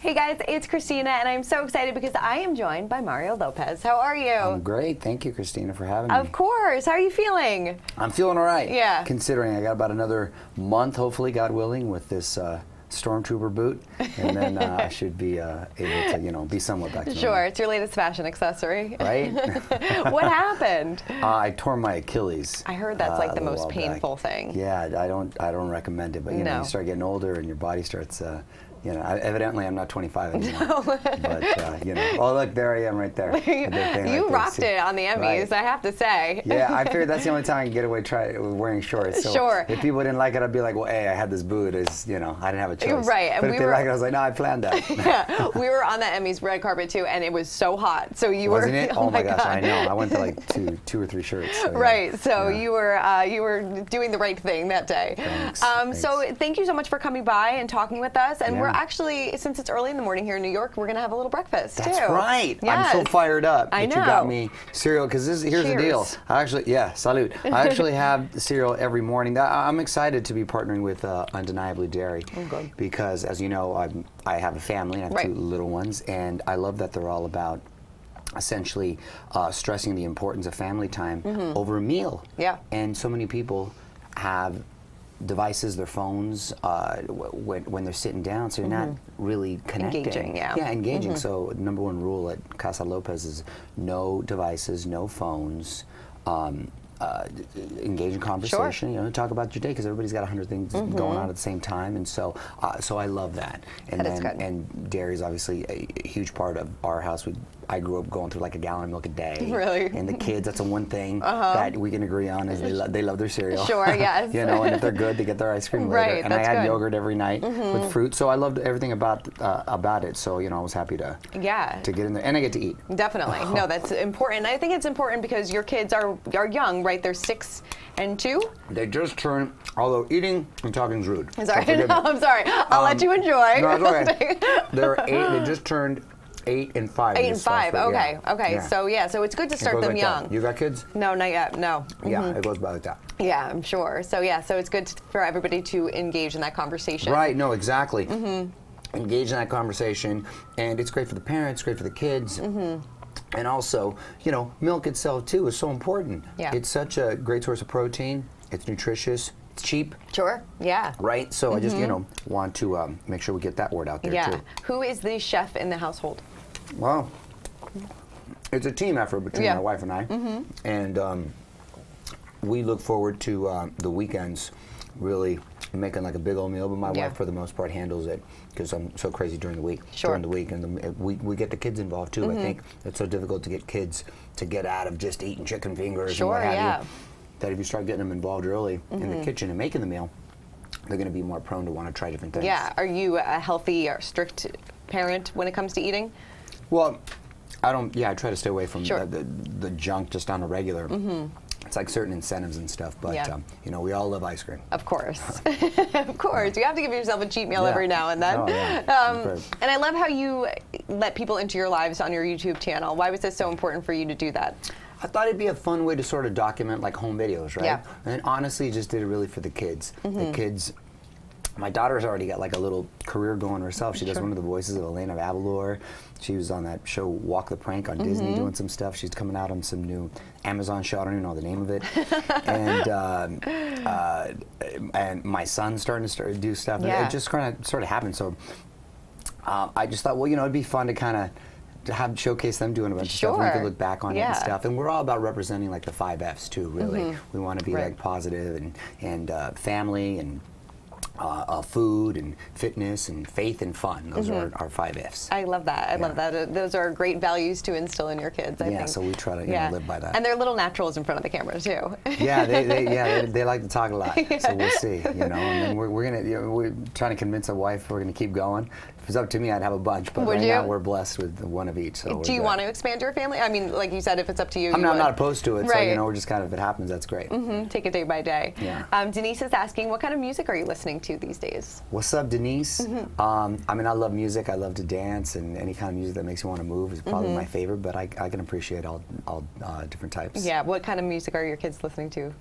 Hey guys, it's Christina, and I'm so excited because I am joined by Mario Lopez. How are you? I'm great. Thank you, Christina, for having me. Of course. How are you feeling? I'm feeling all right. Yeah. Considering I got about another month, hopefully, God willing, with this Stormtrooper boot, and then I should be able to, be somewhat back to normal. Sure. It's your latest fashion accessory. Right? What happened? I tore my Achilles. I heard that's like the most painful thing. Yeah, I don't recommend it, but you start getting older and your body starts. Evidently I'm not 25 anymore. No. But oh look, there I am right there. You rocked it on the Emmys, right. I have to say. Yeah, I figured that's the only time I can get away wearing shorts. So sure. If people didn't like it, I'd be like, well, hey, I had this boot. I didn't have a choice. Right. But if they like it, I was like, no, I planned that. Yeah, we were on the Emmys red carpet too, and it was so hot. So you Wasn't were. it? Oh my gosh, God. I know. I went to like two or three shirts. So, right. So you were doing the right thing that day. Thanks. So thank you so much for coming by and talking with us. And we're actually, since it's early in the morning here in New York, we're going to have a little breakfast too. That's right. Yes. I'm so fired up I know. that you got me cereal, because here's the deal. I actually, salute. I actually have cereal every morning. I'm excited to be partnering with Undeniably Dairy, because as you know, I have a family. I have two little ones, and I love that they're all about essentially stressing the importance of family time over a meal. Yeah. And so many people have devices, their phones, when they're sitting down, so they're not really connecting. Engaging, engaging. So number one rule at Casa Lopez is no devices, no phones. Engage in conversation. Sure. Talk about your day, because everybody's got 100 things going on at the same time, and so I love that. And that is good. And dairy is obviously a huge part of our house. I grew up going through like a gallon of milk a day. Really? And the kids, that's the one thing that we can agree on, is they love their cereal. Sure, yes. And if they're good, they get their ice cream later. Right, and I had yogurt every night with fruit, so I loved everything about it. So I was happy to get in there, and I get to eat. Definitely. No, that's important. I think it's important because your kids are young, right? They're 6 and 2. They just turned, although eating and talking is rude. Sorry, I'm sorry. I'll let you enjoy. No, it's okay. They're 8. They just turned 8 and 5. 8 and 5. Okay. Okay. Yeah. So it's good to start them like young. That. You got kids? No, not yet. No. Yeah, it goes by like that. Yeah, I'm sure. So so it's good for everybody to engage in that conversation. Right. No, exactly. Engage in that conversation, and it's great for the parents, great for the kids. And also, milk itself too is so important. Yeah. It's such a great source of protein. It's nutritious. It's cheap. Sure. Yeah. Right. So I just want to make sure we get that word out there too. Who is the chef in the household? Well, it's a team effort between my wife and I, and we look forward to the weekends really making like a big old meal, but my wife for the most part handles it, because I'm so crazy during the week. During the week, and we get the kids involved too. I think it's so difficult to get kids to get out of just eating chicken fingers and what have you, that if you start getting them involved early in the kitchen and making the meal, they're going to be more prone to want to try different things. Yeah. Are you a healthy or strict parent when it comes to eating? Well, I don't. Yeah, I try to stay away from the junk just on a regular. It's like certain incentives and stuff, but we all love ice cream. Of course. Of course. You have to give yourself a cheat meal every now and then. Oh, yeah. And I love how you let people into your lives on your YouTube channel. Why was this so important for you to do that? I thought it'd be a fun way to sort of document like home videos, right? Yeah. And honestly, just did it really for the kids. The kids. My daughter's already got like a little career going herself. She does one of the voices of Elena of Avalor. She was on that show Walk the Prank on Disney doing some stuff. She's coming out on some new Amazon show. I don't even know the name of it. And my son's starting to do stuff. And it just kind of sort of happened. So I just thought, well, it'd be fun to kind of showcase them doing a bunch of stuff, and we could look back on it and stuff. And we're all about representing like the 5 F's too, really. We want to be like positive and family and food and fitness and faith and fun. Those are our 5 F's. I love that. I love that. Those are great values to instill in your kids, I think. So we try to live by that. And they're little naturals in front of the camera too. They like to talk a lot. So we'll see, And then we're trying to convince our wife we're going to keep going. If it's up to me, I'd have a bunch, but right now we're blessed with one of each. So do you want to expand your family? I mean, like you said, if it's up to you, I'm not opposed to it. Right. So we're just kind of, if it happens, that's great. Take it day by day. Yeah. Denise is asking, what kind of music are you listening to these days? What's up, Denise? I mean, I love music. I love to dance, and any kind of music that makes you want to move is probably my favorite. But I can appreciate all different types. Yeah. What kind of music are your kids listening to?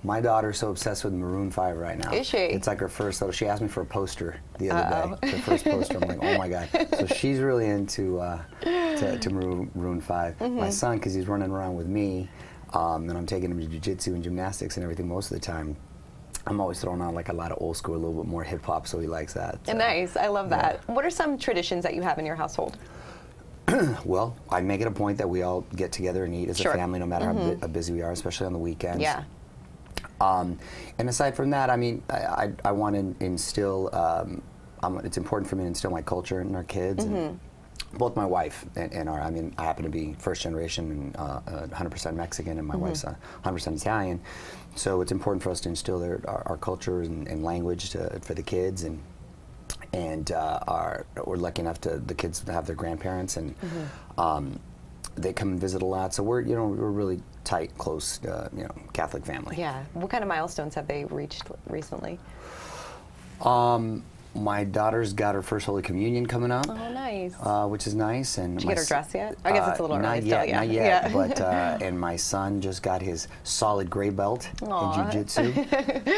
My daughter's so obsessed with Maroon 5 right now. Is she? It's like her first. So she asked me for a poster the other day. Her first poster. I'm like, oh my god. So she's really into to Maroon 5. My son, because he's running around with me, and I'm taking him to jiu-jitsu and gymnastics and everything most of the time. I'm always throwing on like a lot of old school, a little bit more hip hop, so he likes that. So. Nice. I love that. What are some traditions that you have in your household? Well, I make it a point that we all get together and eat as a family, no matter how busy we are, especially on the weekends. Yeah. And aside from that, I mean, I want to instill, it's important for me to instill my culture in our kids. And both my wife and our, I mean, I happen to be first generation and 100% Mexican, and my wife's 100% Italian. So it's important for us to instill our culture and language for the kids. And we're lucky enough the kids to have their grandparents, and they come and visit a lot. So we're really tight, close, Catholic family. Yeah. What kind of milestones have they reached recently? My daughter's got her first Holy Communion coming up. Oh, nice. Which is nice. And did you get her dress yet? I guess it's a little early not still. Yet, not yet. But and my son just got his solid gray belt in jiu-jitsu,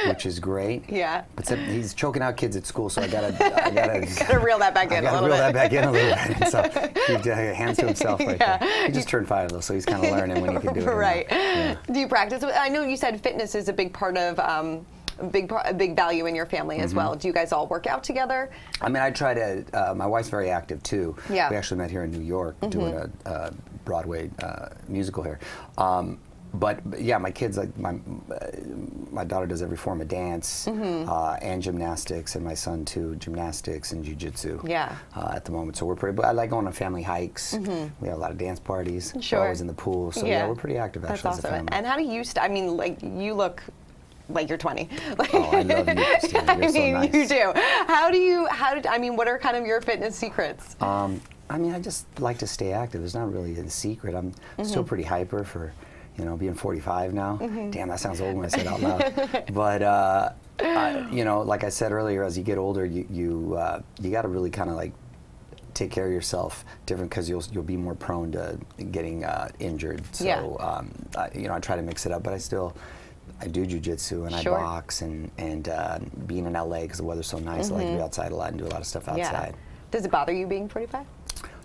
which is great. Yeah. But he's choking out kids at school, so I gotta reel that back in a little bit. Reel that back in a little bit. And so he hands to himself right there. He just turned 5 though, so he's kind of learning when he can do it. Right. Yeah. Do you practice? I know you said fitness is a big part of. A big value in your family as well. Do you guys all work out together? I mean, I try to. My wife's very active too. Yeah. We actually met here in New York doing a Broadway musical here. But yeah, my kids, like my daughter does every form of dance and gymnastics, and my son too, gymnastics and jiu-jitsu. Yeah. At the moment, so we're pretty. But I like going on family hikes. We have a lot of dance parties. Sure. We're always in the pool, so yeah, we're pretty active actually. That's awesome. As a family. And how do you? I mean, like you look. Like you're 20. Oh, I love you, Christine. You're so nice. You do. I mean, what are kind of your fitness secrets? I mean, I just like to stay active. There's not really a secret. I'm still pretty hyper for, being 45 now. Damn, that sounds old when I say it out loud. But, like I said earlier, as you get older, you got to really kind of like take care of yourself different, because you'll be more prone to getting injured. So, I try to mix it up, but I do jiu-jitsu and I box, and being in LA because the weather's so nice, I like to be outside a lot and do a lot of stuff outside. Yeah. Does it bother you being 45?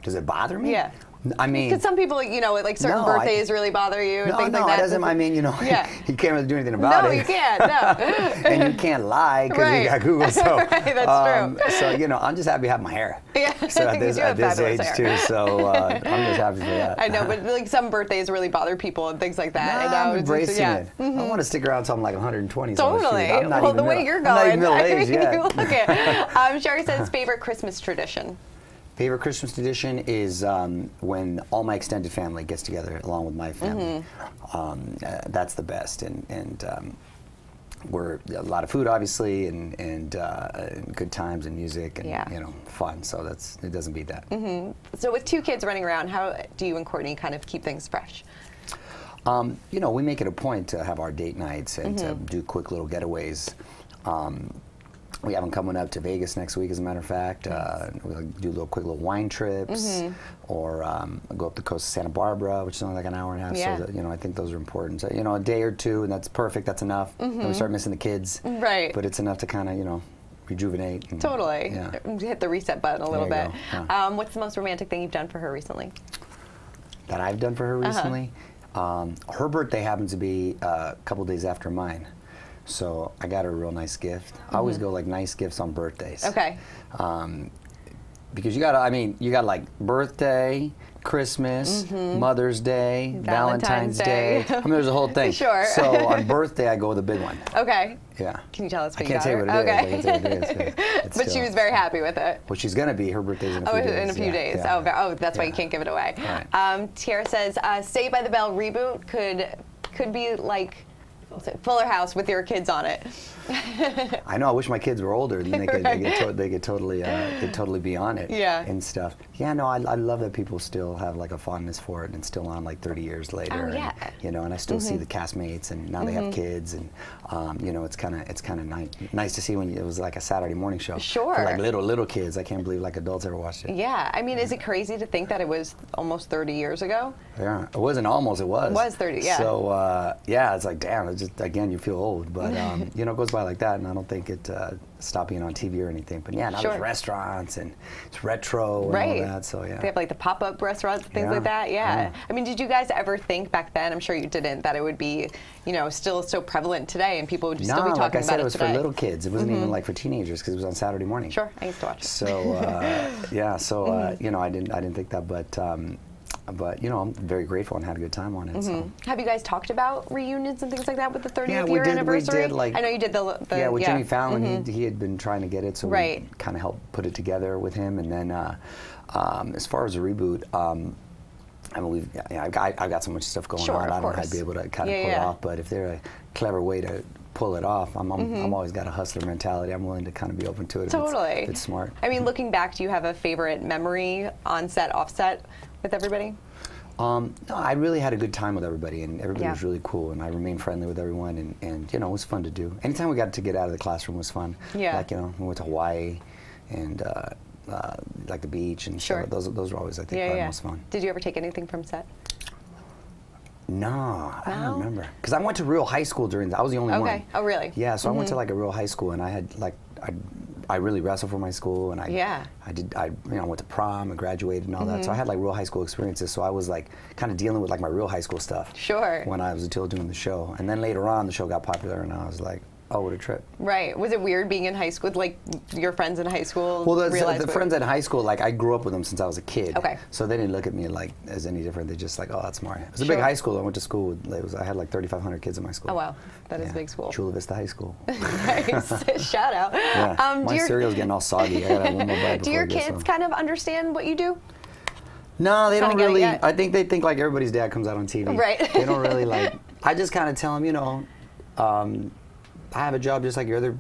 Does it bother me? Yeah. I mean, because some people, like certain birthdays really bother you and things like that. No, it doesn't. I mean, you can't really do anything about it. No, you can't. No. And you can't lie because you got Google. So right, that's true. So I'm just happy to have my hair. Yeah. So at this age too. So I'm just happy for that. I know, but like some birthdays really bother people and things like that. No, I'm embracing it. I want to stick around until I'm like 120. Totally. Well, the way you're going, I'm not even middle-aged yet. You look it. Sherry says favorite Christmas tradition. Favorite Christmas tradition is when all my extended family gets together along with my family. That's the best, and we're a lot of food, obviously, and good times and music and fun. So it doesn't beat that. So with 2 kids running around, how do you and Courtney kind of keep things fresh? We make it a point to have our date nights and to do quick little getaways. We have them coming up to Vegas next week, as a matter of fact. We'll do quick little wine trips, or go up the coast of Santa Barbara, which is only like an hour and a half. Yeah. So that, I think those are important. So, a day or 2, and that's perfect. That's enough. Then we start missing the kids. Right. But it's enough to kind of, rejuvenate. And, totally. Yeah. Hit the reset button a little bit. Yeah. What's the most romantic thing you've done for her recently? That I've done for her recently? Her birthday happens to be a couple days after mine. So I got her a real nice gift. I always go like nice gifts on birthdays. Okay. Because you got like birthday, Christmas, Mother's Day, Valentine's Day. I mean, there's a whole thing. Sure. So on birthday, I go with a big one. Okay. Yeah. Can you tell us what I can't tell you what it is. I can't tell you what it is. But she was very happy with it. Well, she's going to be. Her birthday's in a few days. In a few days. Yeah. Oh, that's why you can't give it away. Right. Tiara says, Saved by the Bell reboot could be like Fuller House with your kids on it. I know. I wish my kids were older. Then they could totally be on it. Yeah. And stuff. Yeah. No. I love that people still have like a fondness for it, and it's still on like 30 years later. Oh, yeah. And, and I still see the castmates, and now they have kids, and it's kind of nice to see when it was like a Saturday morning show. Sure. For like little kids. I can't believe like adults ever watched it. Yeah. I mean, is it crazy to think that it was almost 30 years ago? Yeah, it wasn't almost, it was. It was 30, yeah. So, yeah, it's like, damn, it's just, again, you feel old. But, you know, it goes by like that, and I don't think it stopped being on TV or anything. But, yeah, now there's restaurants, and it's retro and all that, so, yeah. They have, like, the pop-up restaurants, things like that, yeah. I mean, did you guys ever think back then, I'm sure you didn't, that it would be, you know, still so prevalent today, and people would still be talking about it today? No, like I said, it was for little kids. It wasn't even, like, for teenagers, because it was on Saturday morning. Sure, I used to watch it. So, yeah, so, you know, I didn't think that, but you know, I'm very grateful and had a good time on it. So. Have you guys talked about reunions and things like that with the 30th year anniversary? We did, like, I know you did the yeah, with Jimmy Fallon. He had been trying to get it, so we kind of helped put it together with him. And then, as far as a reboot, I mean, I've got so much stuff going on. I don't know how to be able to kind of pull it off. But if there's a clever way to pull it off, I'm always got a hustler mentality. I'm willing to kind of be open to it. Totally, if it's smart. I mean, looking back, do you have a favorite memory on set, off set with everybody? No, I really had a good time with everybody, and everybody was really cool, and I remained friendly with everyone, and you know, it was fun to do. Anytime we got to get out of the classroom was fun. Yeah. Like, you know, we went to Hawaii, and like the beach, and so those were always, I think, probably the most fun. Did you ever take anything from set? No, I don't remember. Because I went to real high school during I was the only one. Okay. Oh, really? Yeah, so I went to like a real high school, and I had like, I really wrestled for my school, and I went to prom and graduated and all that. So I had like real high school experiences. So I was like kind of dealing with like my real high school stuff. Sure. When I was until doing the show, and then later on the show got popular, and I was like, oh, what a trip. Right. Was it weird being in high school, like your friends in high school? Well, the friends in high school, like I grew up with them since I was a kid. Okay. So they didn't look at me like as any different. They just like, oh, that's smart. It was a big high school. I went to school with, I had like 3,500 kids in my school. Oh, wow. That is a big school. Chula Vista High School. Nice. Shout out. Yeah. My cereal's getting all soggy. I gotta one more bite. Do your kids kind of understand what you do? No, they don't really. I think they think like everybody's dad comes out on TV. Right. They don't really like. I just kind of tell them, you know, I have a job just like your other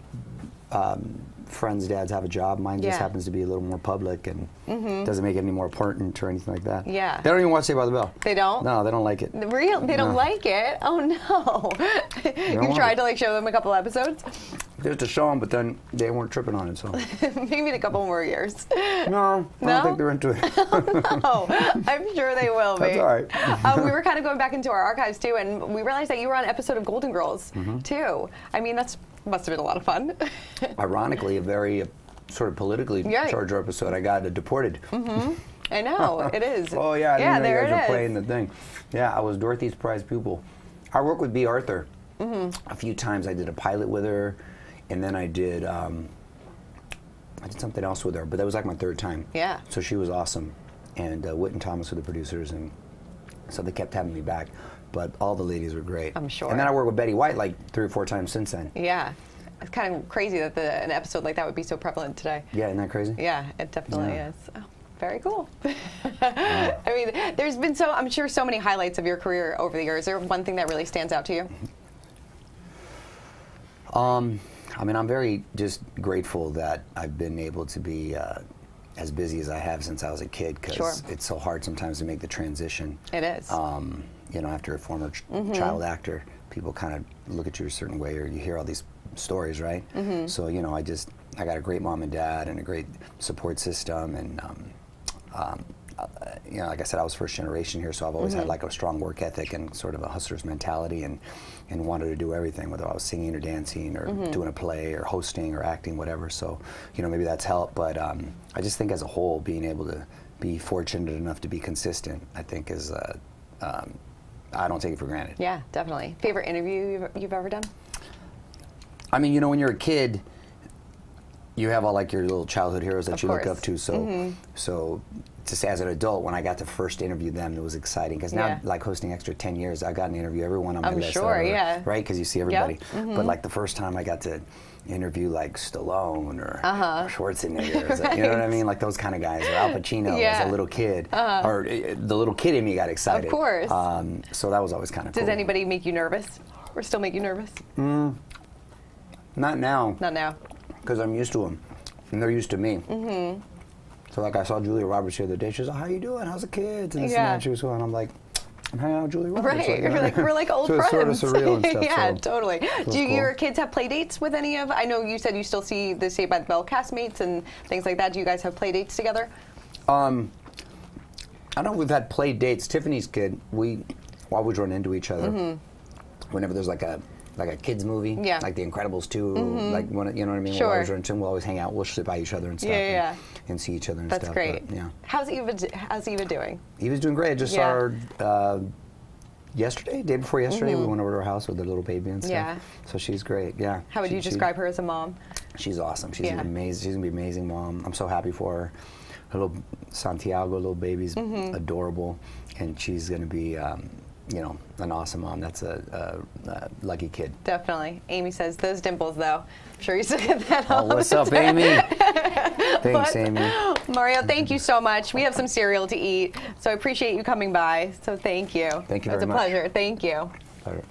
friends' dads have a job. Mine just happens to be a little more public and doesn't make it any more important or anything like that. Yeah. They don't even watch Saved by the Bell. They don't? No, they don't like it. Real? They don't like it? Oh, no. You've tried to like show them a couple episodes? Just to show them, but then they weren't tripping on it, so. Maybe in a couple more years. No, I don't think they're into it. Oh, no. I'm sure they will be. That's all right. We were kind of going back into our archives, too, and we realized that you were on an episode of Golden Girls, too. I mean, that's must have been a lot of fun. Ironically, a very sort of politically charged episode. I got deported. I know, it is. Oh, yeah, I didn't know you guys were playing the thing. Yeah, I was Dorothy's prize pupil. I worked with B. Arthur a few times. I did a pilot with her, and then I did something else with her, but that was like my third time. Yeah. So she was awesome. And Whit and Thomas were the producers, and so they kept having me back. But all the ladies were great. I'm sure. And then I worked with Betty White like 3 or 4 times since then. Yeah. It's kind of crazy that an episode like that would be so prevalent today. Yeah, isn't that crazy? Yeah, it definitely is. Oh, very cool. I mean, there's been I'm sure so many highlights of your career over the years. Is there one thing that really stands out to you? I mean, I'm very just grateful that I've been able to be as busy as I have since I was a kid, because it's so hard sometimes to make the transition. It is. You know, after a former child actor, people kind of look at you a certain way, or you hear all these stories, right? So, you know, I got a great mom and dad and a great support system, and you know, like I said, I was first generation here, so I've always had like a strong work ethic and sort of a hustler's mentality, and wanted to do everything, whether I was singing or dancing or doing a play or hosting or acting, whatever. So, you know, maybe that's helped, but I just think as a whole, being able to be fortunate enough to be consistent, I think is, I don't take it for granted. Yeah, definitely. Favorite interview you've ever done? I mean, you know, when you're a kid, you have all like your little childhood heroes that you look up to. So, so to say as an adult, when I got to first interview them, it was exciting, because now, like hosting Extra 10 years, I got to interview everyone on my list. I'm sure, right? Because you see everybody. But like the first time I got to interview like Stallone or Schwarzenegger, or, you know what I mean? Like those kind of guys, or Al Pacino as a little kid, or the little kid in me got excited. Of course. So that was always kind of cool. Does anybody make you nervous, or still make you nervous? Not now. Not now. Because I'm used to them, and they're used to me. So like I saw Julia Roberts the other day. She was like, "How you doing? How's the kids?" And this and that. She was going, I'm like, I'm hanging out with Julia Roberts. Right. Like, you know? We're like old friends. So it's sort of surreal and stuff. Yeah, so totally. Do your kids have play dates with any of? I know you said you still see the Saved by the Bell castmates and things like that. Do you guys have play dates together? I I know we've had play dates. Tiffany's kid, we always run into each other whenever there's like a kids movie, like The Incredibles 2, like when, you know what I mean. Sure. We'll always run into, we'll always hang out. We'll sit by each other and stuff, and see each other and That's stuff. great. But, yeah. How's Eva doing? Eva's doing great. I just saw her yesterday, day before yesterday. We went over to her house with their little baby and stuff. Yeah. So she's great. Yeah. How would you describe her as a mom? She's awesome. She's amazing. She's gonna be an amazing mom. I'm so happy for her. Her little Santiago, little baby's adorable, and she's gonna be, you know, an awesome mom. That's a lucky kid. Definitely. Amy says those dimples, though. I'm sure you still get that all what's the up, time. Amy? Thanks, Amy. Mario, thank you so much. We have some cereal to eat, so I appreciate you coming by. So thank you. Thank you very much. It's a pleasure. Thank you. Pleasure.